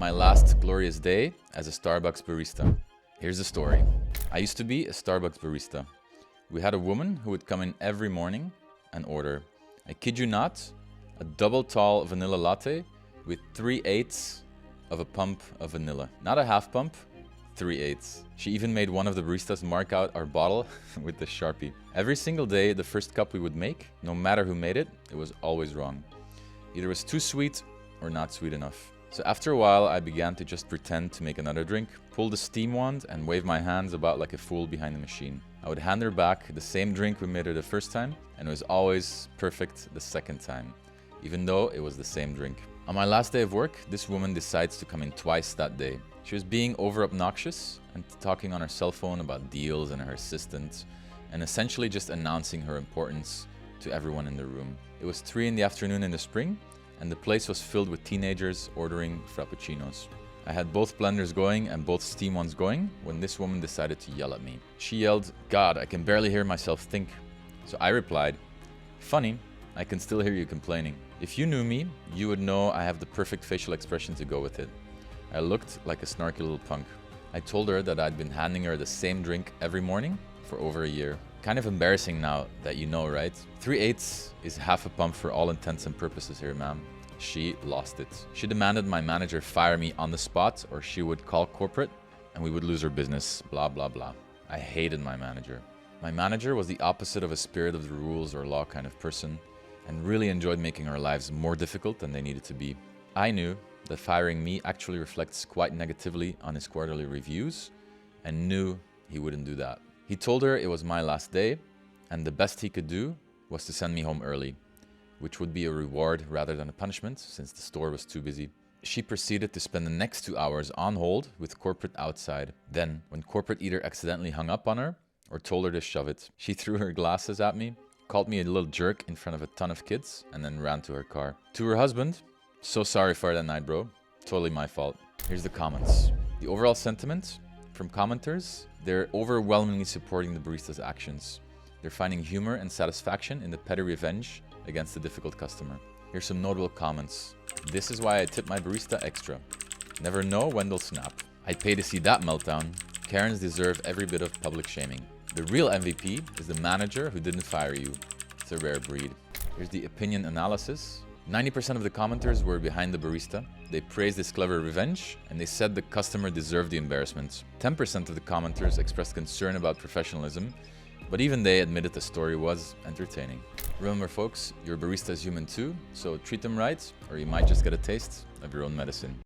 My last glorious day as a Starbucks barista. Here's the story. I used to be a Starbucks barista. We had a woman who would come in every morning and order, I kid you not, a double tall vanilla latte with 3/8 of a pump of vanilla. Not a half pump, 3/8. She even made one of the baristas mark out our bottle with the Sharpie. Every single day, the first cup we would make, no matter who made it, it was always wrong. Either it was too sweet or not sweet enough. So after a while, I began to just pretend to make another drink, pull the steam wand and wave my hands about like a fool behind the machine. I would hand her back the same drink we made her the first time, and it was always perfect the second time, even though it was the same drink. On my last day of work, this woman decides to come in twice that day. She was being over obnoxious and talking on her cell phone about deals and her assistant, and essentially just announcing her importance to everyone in the room. It was 3 in the afternoon in the spring, and the place was filled with teenagers ordering frappuccinos. I had both blenders going and both steam ones going when this woman decided to yell at me. She yelled, "God, I can barely hear myself think." So I replied, "Funny, I can still hear you complaining." If you knew me, you would know I have the perfect facial expression to go with it. I looked like a snarky little punk. I told her that I'd been handing her the same drink every morning for over a year. Kind of embarrassing now that you know, right? 3/8 is half a pump for all intents and purposes here, ma'am. She lost it. She demanded my manager fire me on the spot or she would call corporate and we would lose her business, blah, blah, blah. I hated my manager. My manager was the opposite of a spirit of the rules or law kind of person and really enjoyed making our lives more difficult than they needed to be. I knew that firing me actually reflects quite negatively on his quarterly reviews and knew he wouldn't do that. He told her it was my last day and the best he could do was to send me home early, which would be a reward rather than a punishment since the store was too busy. She proceeded to spend the next 2 hours on hold with corporate outside. Then, when corporate either accidentally hung up on her or told her to shove it, she threw her glasses at me, called me a little jerk in front of a ton of kids, and then ran to her car. To her husband, "So sorry for that night, bro. Totally my fault." Here's the comments. The overall sentiment from commenters, they're overwhelmingly supporting the barista's actions. They're finding humor and satisfaction in the petty revenge against a difficult customer. Here's some notable comments. "This is why I tip my barista extra. Never know when they'll snap. I'd pay to see that meltdown. Karens deserve every bit of public shaming. The real MVP is the manager who didn't fire you. It's a rare breed." Here's the opinion analysis. 90% of the commenters were behind the barista. They praised his clever revenge, and they said the customer deserved the embarrassment. 10% of the commenters expressed concern about professionalism, but even they admitted the story was entertaining. Remember folks, your barista is human too, so treat them right, or you might just get a taste of your own medicine.